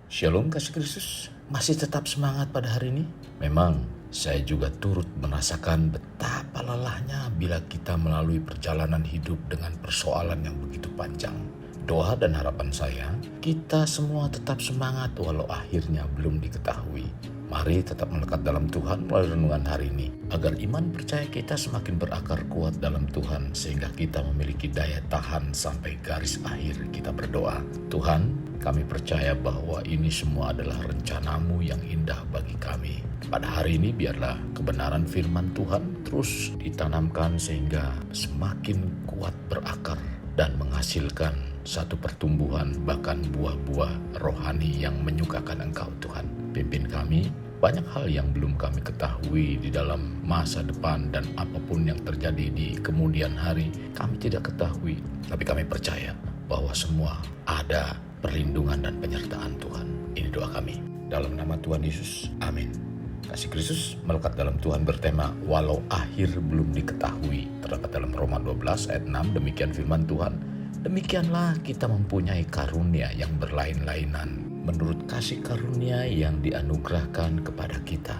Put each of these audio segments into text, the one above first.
Shalom kasih Kristus, masih tetap semangat pada hari ini? Memang saya juga turut merasakan betapa lelahnya bila kita melalui perjalanan hidup dengan persoalan yang begitu panjang. Doa dan harapan saya, kita semua tetap semangat walau akhirnya belum diketahui. Mari tetap melekat dalam Tuhan melalui renungan hari ini, agar iman percaya kita semakin berakar kuat dalam Tuhan, sehingga kita memiliki daya tahan sampai garis akhir. Kita berdoa, Tuhan, kami percaya bahwa ini semua adalah rencana-Mu yang indah bagi kami. Pada hari ini biarlah kebenaran firman Tuhan terus ditanamkan sehingga semakin kuat berakar dan menghasilkan satu pertumbuhan, bahkan buah-buah rohani yang menyukakan Engkau Tuhan. Pimpin kami, banyak hal yang belum kami ketahui di dalam masa depan, dan apapun yang terjadi di kemudian hari kami tidak ketahui. Tapi kami percaya bahwa semua ada perlindungan dan penyertaan Tuhan. Ini doa kami dalam nama Tuhan Yesus, amin. Kasih Kristus melekat dalam Tuhan bertema walau akhir belum diketahui, terdapat dalam Roma 12 ayat 6. Demikian firman Tuhan, demikianlah kita mempunyai karunia yang berlain-lainan menurut kasih karunia yang dianugerahkan kepada kita.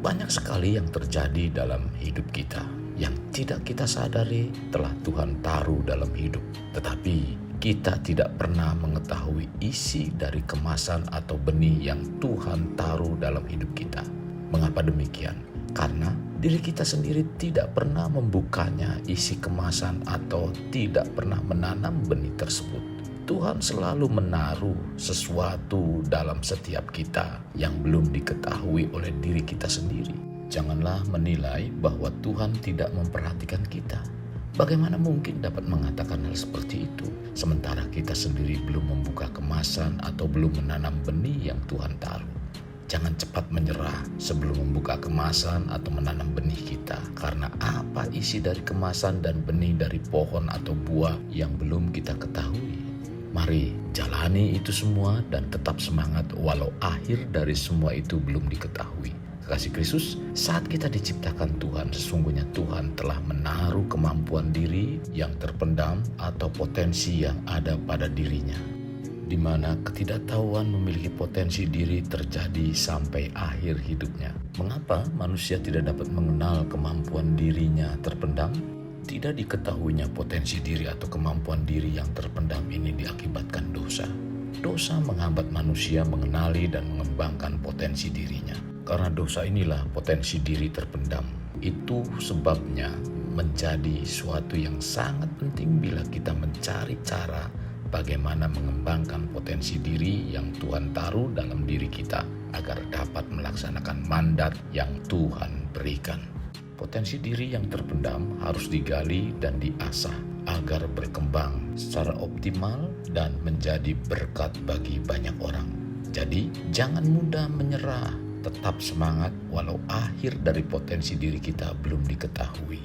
Banyak sekali yang terjadi dalam hidup kita yang tidak kita sadari telah Tuhan taruh dalam hidup, tetapi kita tidak pernah mengetahui isi dari kemasan atau benih yang Tuhan taruh dalam hidup kita. Mengapa demikian? Karena diri kita sendiri tidak pernah membukanya isi kemasan atau tidak pernah menanam benih tersebut. Tuhan selalu menaruh sesuatu dalam setiap kita yang belum diketahui oleh diri kita sendiri. Janganlah menilai bahwa Tuhan tidak memperhatikan kita. Bagaimana mungkin dapat mengatakan hal seperti itu, sementara kita sendiri belum membuka kemasan atau belum menanam benih yang Tuhan taruh? Jangan cepat menyerah sebelum membuka kemasan atau menanam benih kita, karena apa isi dari kemasan dan benih dari pohon atau buah yang belum kita ketahui. Mari jalani itu semua dan tetap semangat walau akhir dari semua itu belum diketahui. Kasih Kristus, saat kita diciptakan Tuhan, sesungguhnya Tuhan telah menaruh kemampuan diri yang terpendam atau potensi yang ada pada dirinya, di mana ketidaktahuan memiliki potensi diri terjadi sampai akhir hidupnya. Mengapa manusia tidak dapat mengenal kemampuan dirinya terpendam? Tidak diketahuinya potensi diri atau kemampuan diri yang terpendam ini diakibatkan dosa. Dosa menghambat manusia mengenali dan mengembangkan potensi dirinya. Karena dosa inilah potensi diri terpendam. Itu sebabnya menjadi suatu yang sangat penting bila kita mencari cara bagaimana mengembangkan potensi diri yang Tuhan taruh dalam diri kita agar dapat melaksanakan mandat yang Tuhan berikan. Potensi diri yang terpendam harus digali dan diasah agar berkembang secara optimal dan menjadi berkat bagi banyak orang. Jadi jangan mudah menyerah, tetap semangat walau akhir dari potensi diri kita belum diketahui.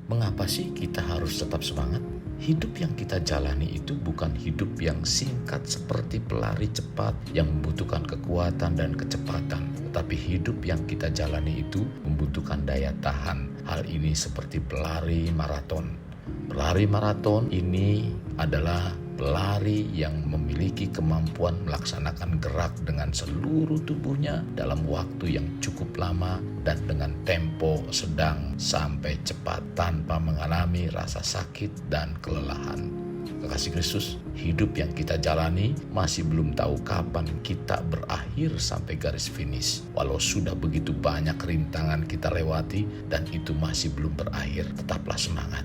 Mengapa sih kita harus tetap semangat? Hidup yang kita jalani itu bukan hidup yang singkat seperti pelari cepat yang membutuhkan kekuatan dan kecepatan. Tetapi hidup yang kita jalani itu membutuhkan daya tahan. Hal ini seperti pelari maraton. Pelari maraton ini adalah pelari yang memiliki kemampuan melaksanakan gerak dengan seluruh tubuhnya dalam waktu yang cukup lama dan dengan tempo sedang sampai cepat tanpa mengalami rasa sakit dan kelelahan. Kekasih Kristus, hidup yang kita jalani masih belum tahu kapan kita berakhir sampai garis finish. Walau sudah begitu banyak rintangan kita lewati dan itu masih belum berakhir, tetaplah semangat.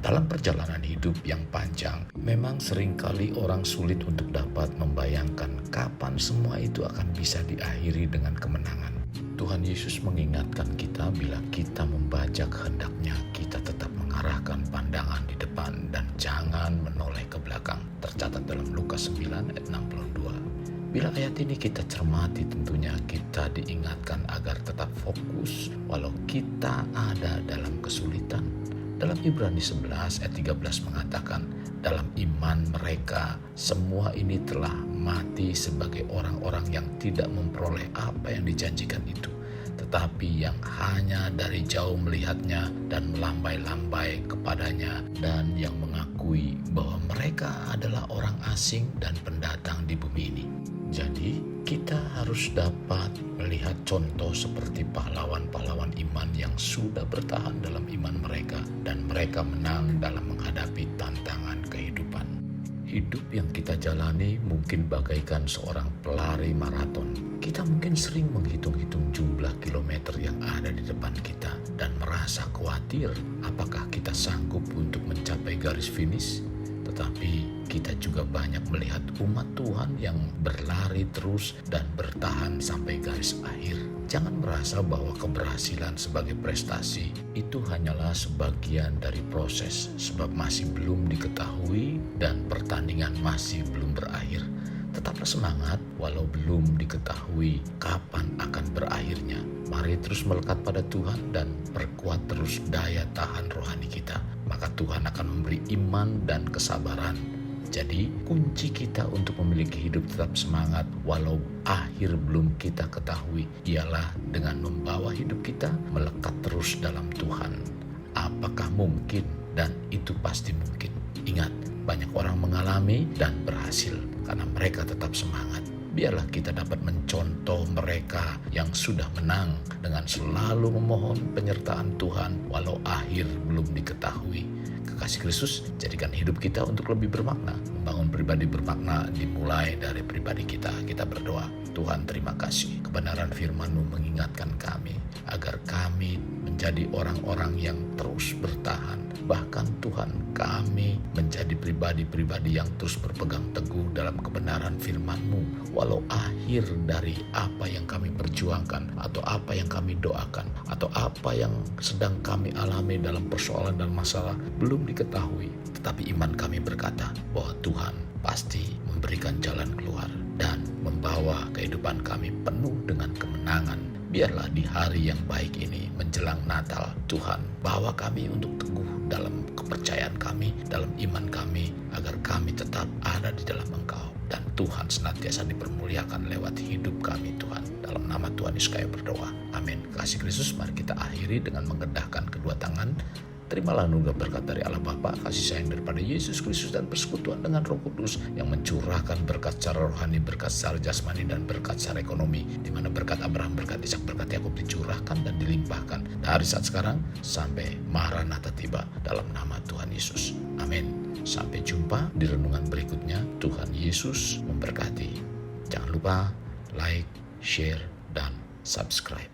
Dalam perjalanan hidup yang panjang, memang seringkali orang sulit untuk dapat membayangkan kapan semua itu akan bisa diakhiri dengan kemenangan. Tuhan Yesus mengingatkan kita bila kita membajak kehendak-Nya, kita tetap mengarahkan pandangan di depan dan jangan menoleh ke belakang. Tercatat dalam Lukas 9 ayat 62. Bila ayat ini kita cermati, tentunya kita diingatkan agar tetap fokus walau kita ada dalam kesulitan. Dalam Ibrani 11 ayat 13 mengatakan, dalam iman mereka semua ini telah mati sebagai orang-orang yang tidak memperoleh apa yang dijanjikan itu, tetapi yang hanya dari jauh melihatnya dan melambai-lambai kepadanya, dan yang mengakui bahwa mereka adalah orang asing dan pendatang di bumi ini. Jadi kita harus dapat melihat contoh seperti pahlawan-pahlawan iman yang sudah bertahan dalam iman mereka, dan mereka menang dalam menghadapi tantangan kehidupan. Hidup yang kita jalani mungkin bagaikan seorang pelari maraton. Kita mungkin sering menghitung-hitung jumlah kilometer yang ada di depan kita dan merasa khawatir apakah kita sanggup untuk mencapai garis finish. Tetapi kita juga banyak melihat umat Tuhan yang berlari terus dan bertahan sampai garis akhir. Jangan merasa bahwa keberhasilan sebagai prestasi itu hanyalah sebagian dari proses, sebab masih belum diketahui dan pertandingan masih belum berakhir. Tetaplah semangat walau belum diketahui kapan akan berakhirnya. Mari terus melekat pada Tuhan dan perkuat terus daya tahan rohani kita. Maka Tuhan akan memberi iman dan kesabaran. Jadi kunci kita untuk memiliki hidup tetap semangat walau akhir belum kita ketahui ialah dengan membawa hidup kita melekat terus dalam Tuhan. Apakah mungkin? Dan itu pasti mungkin. Ingat, banyak orang mengalami dan berhasil karena mereka tetap semangat. Biarlah kita dapat mencontoh mereka yang sudah menang dengan selalu memohon penyertaan Tuhan walau akhir belum diketahui. Kekasih Kristus, jadikan hidup kita untuk lebih bermakna. Membangun pribadi bermakna dimulai dari pribadi kita. Kita berdoa, Tuhan terima kasih. Kebenaran firman-Mu mengingatkan kami agar kami menjadi orang-orang yang terus bertahan. Bahkan Tuhan, kami menjadi pribadi-pribadi yang terus berpegang teguh dalam kebenaran firman-Mu. Walau akhir dari apa yang kami perjuangkan, atau apa yang kami doakan, atau apa yang sedang kami alami dalam persoalan dan masalah belum diketahui. Tetapi iman kami berkata bahwa Tuhan pasti memberikan jalan keluar dan membawa kehidupan kami penuh dengan kemenangan. Biarlah di hari yang baik ini menjelang Natal, Tuhan bawa kami untuk teguh dalam kepercayaan kami, dalam iman kami, agar kami tetap ada di dalam Engkau. Dan Tuhan senantiasa dipermuliakan lewat hidup kami, Tuhan. Dalam nama Tuhan Yesus kami berdoa. Amin. Kasih Kristus, mari kita akhiri dengan mengendahkan kedua tangan. Terimalah anugerah berkat dari Allah Bapa, kasih sayang daripada Yesus Kristus, dan persekutuan dengan Roh Kudus yang mencurahkan berkat secara rohani, berkat secara jasmani, dan berkat secara ekonomi, di mana berkat Abraham, berkat Ishak, berkat Yakub dicurahkan dan dilimpahkan dari saat sekarang sampai Maranatha tiba, dalam nama Tuhan Yesus. Amin. Sampai jumpa di renungan berikutnya. Tuhan Yesus memberkati. Jangan lupa like, share, dan subscribe.